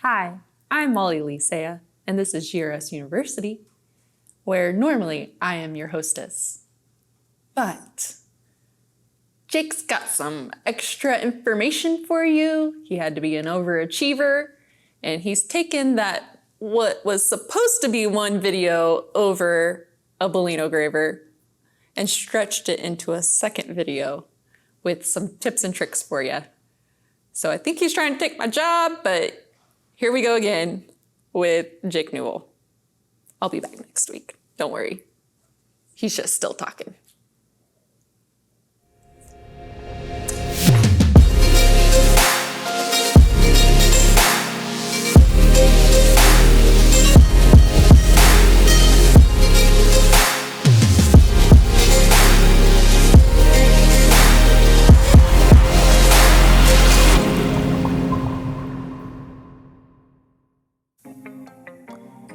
Hi, I'm Molly Lisea, and this is GRS University, where normally I am your hostess. But Jake's got some extra information for you. He had to be an overachiever, and he's taken that what was supposed to be one video over a Bulino Graver and stretched it into a second video with some tips and tricks for you. So I think he's trying to take my job, but here we go again with Jake Newell. I'll be back next week. Don't worry. He's just still talking.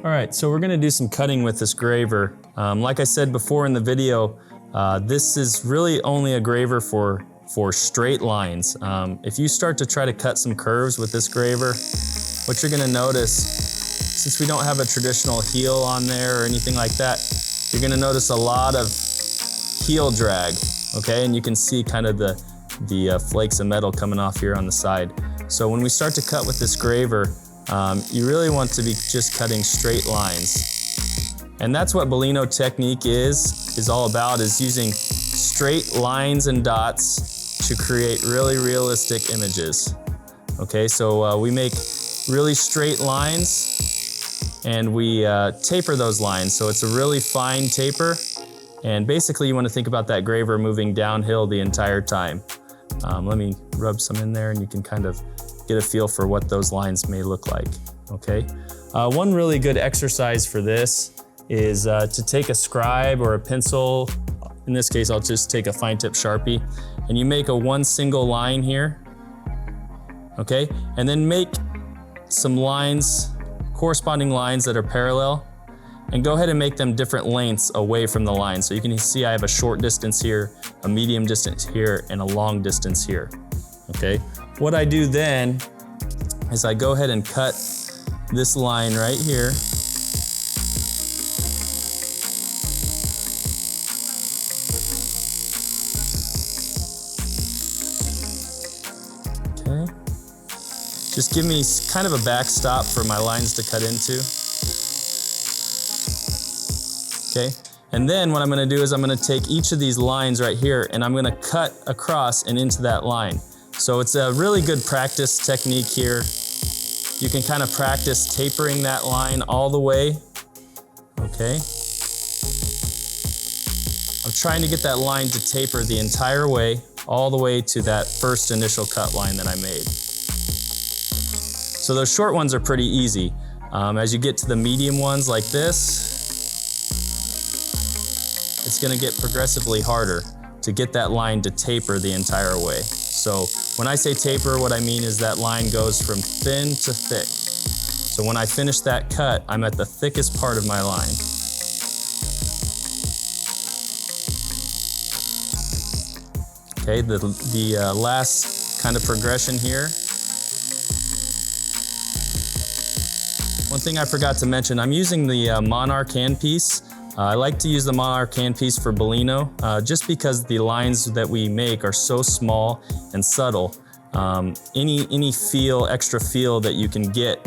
All right, so we're gonna do some cutting with this graver. Like I said before in the video, this is really only a graver for straight lines. If you start to try to cut some curves with this graver, what you're gonna notice, since we don't have a traditional heel on there or anything like that, you're gonna notice a lot of heel drag, okay? And you can see kind of the flakes of metal coming off here on the side. So when we start to cut with this graver, you really want to be just cutting straight lines. And that's what Bulino technique is all about, is using straight lines and dots to create really realistic images. Okay, so we make really straight lines and we taper those lines. So it's a really fine taper. And basically you want to think about that graver moving downhill the entire time. Let me rub some in there and you can kind of get a feel for what those lines may look like, okay? One really good exercise for this is to take a scribe or a pencil. In this case, I'll just take a fine tip Sharpie, and you make one single line here, okay? And then make some lines, corresponding lines that are parallel, and go ahead and make them different lengths away from the line. So you can see I have a short distance here, a medium distance here, and a long distance here, okay? What I do then is I go ahead and cut this line right here. Okay. Just give me kind of a backstop for my lines to cut into. Okay. And then what I'm gonna do is I'm gonna take each of these lines right here and I'm gonna cut across and into that line. So it's a really good practice technique here. You can kind of practice tapering that line all the way, okay? I'm trying to get that line to taper the entire way, all the way to that first initial cut line that I made. So those short ones are pretty easy. As you get to the medium ones like this, it's gonna get progressively harder to get that line to taper the entire way. So when I say taper, what I mean is that line goes from thin to thick. So when I finish that cut, I'm at the thickest part of my line. Okay, the last kind of progression here. One thing I forgot to mention, I'm using the Monarch handpiece. I like to use the Monarch handpiece for Bulino just because the lines that we make are so small and subtle. Any feel, extra feel that you can get,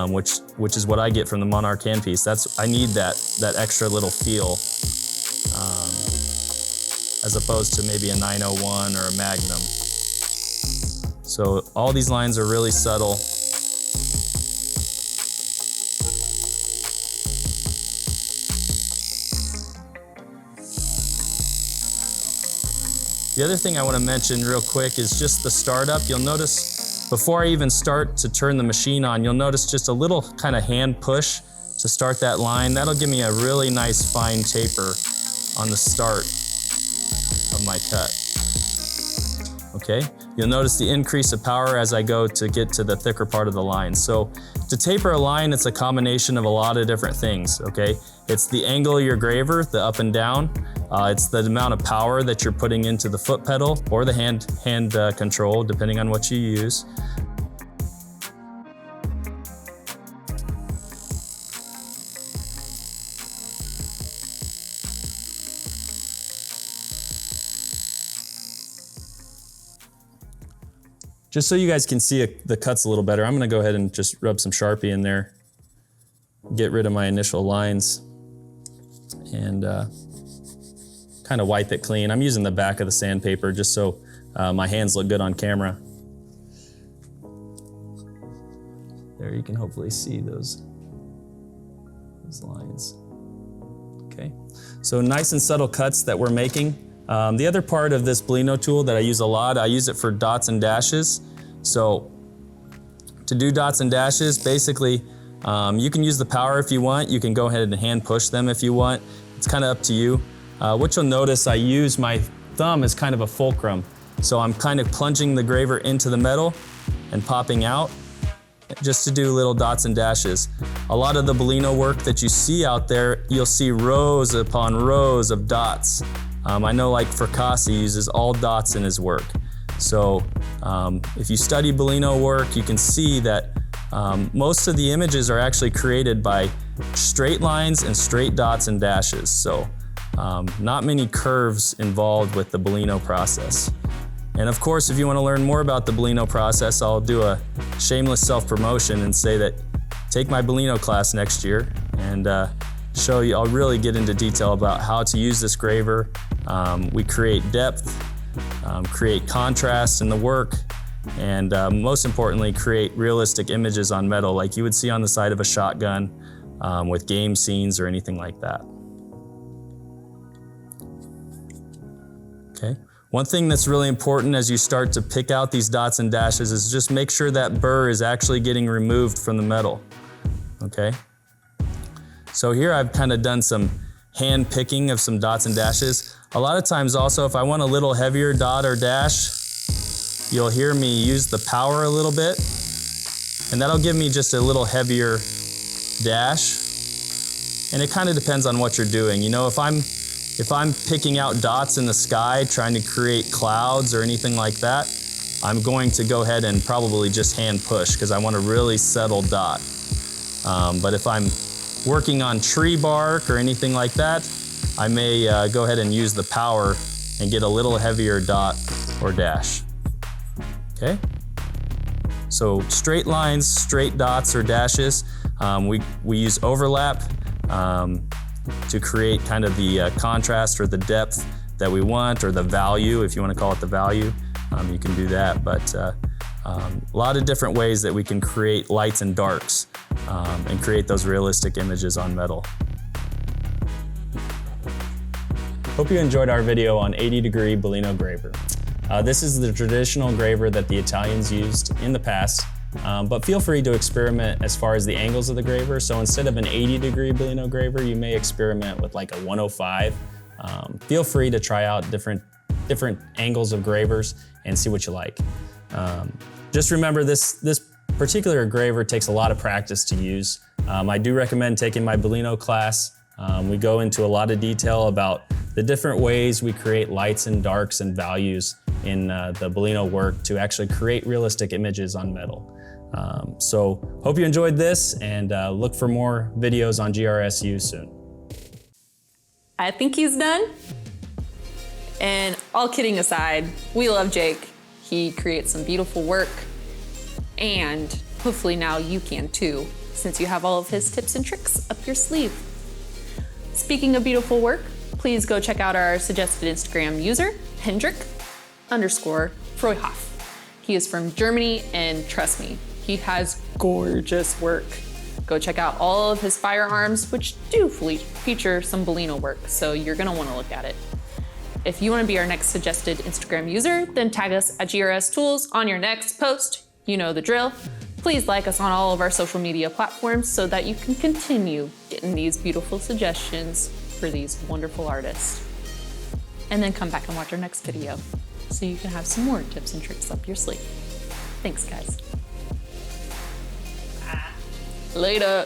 which is what I get from the Monarch handpiece. I need that extra little feel as opposed to maybe a 901 or a Magnum. So all these lines are really subtle. The other thing I want to mention real quick is just the startup. You'll notice before I even start to turn the machine on, you'll notice just a little kind of hand push to start that line. That'll give me a really nice fine taper on the start of my cut. Okay, you'll notice the increase of power as I go to get to the thicker part of the line. So to taper a line, it's a combination of a lot of different things, okay? It's the angle of your graver, the up and down. It's the amount of power that you're putting into the foot pedal or the hand control, depending on what you use. Just so you guys can see the cuts a little better, I'm gonna go ahead and just rub some Sharpie in there, get rid of my initial lines, and kind of wipe it clean. I'm using the back of the sandpaper just so my hands look good on camera. There, you can hopefully see those lines. Okay, so nice and subtle cuts that we're making. The other part of this Bulino tool that I use a lot, I use it for dots and dashes. So to do dots and dashes, basically, you can use the power if you want. You can go ahead and hand push them if you want. It's kind of up to you. What you'll notice, I use my thumb as kind of a fulcrum. So I'm kind of plunging the graver into the metal and popping out just to do little dots and dashes. A lot of the Bulino work that you see out there, you'll see rows upon rows of dots. I know like Fracassi uses all dots in his work. So if you study Bulino work, you can see that most of the images are actually created by straight lines and straight dots and dashes. So not many curves involved with the Bulino process. And of course, if you want to learn more about the Bulino process, I'll do a shameless self-promotion and say that take my Bulino class next year and show you, I'll really get into detail about how to use this graver. We create depth, create contrast in the work, and most importantly, create realistic images on metal like you would see on the side of a shotgun with game scenes or anything like that. Okay. One thing that's really important as you start to pick out these dots and dashes is just make sure that burr is actually getting removed from the metal, okay? So here I've kind of done some hand picking of some dots and dashes. A lot of times also, if I want a little heavier dot or dash, you'll hear me use the power a little bit, and that'll give me just a little heavier dash. And it kind of depends on what you're doing. You know, if I'm picking out dots in the sky, trying to create clouds or anything like that, I'm going to go ahead and probably just hand push because I want a really settled dot. But if I'm working on tree bark or anything like that, I may go ahead and use the power and get a little heavier dot or dash. Okay? So straight lines, straight dots or dashes. We use overlap to create kind of the contrast or the depth that we want, or the value, if you want to call it the value. You can do that, but a lot of different ways that we can create lights and darks and create those realistic images on metal. Hope you enjoyed our video on 80-degree Bulino Graver. This is the traditional graver that the Italians used in the past, but feel free to experiment as far as the angles of the graver. So instead of an 80-degree Bulino Graver, you may experiment with like a 105. Feel free to try out different angles of gravers and see what you like. Just remember this particular graver takes a lot of practice to use. I do recommend taking my Bulino class. We go into a lot of detail about the different ways we create lights and darks and values in the Bulino work to actually create realistic images on metal. So hope you enjoyed this, and look for more videos on GRSU soon. I think he's done. And all kidding aside, we love Jake. He creates some beautiful work, and hopefully now you can too, since you have all of his tips and tricks up your sleeve. Speaking of beautiful work, please go check out our suggested Instagram user, Hendrik_Freuhoff. He is from Germany, and trust me, he has gorgeous work. Go check out all of his firearms, which do feature some Bulino work, so you're gonna wanna look at it. If you wanna be our next suggested Instagram user, then tag us at GRS Tools on your next post. You know the drill. Please like us on all of our social media platforms so that you can continue getting these beautiful suggestions for these wonderful artists. And then come back and watch our next video so you can have some more tips and tricks up your sleeve. Thanks, guys. Later.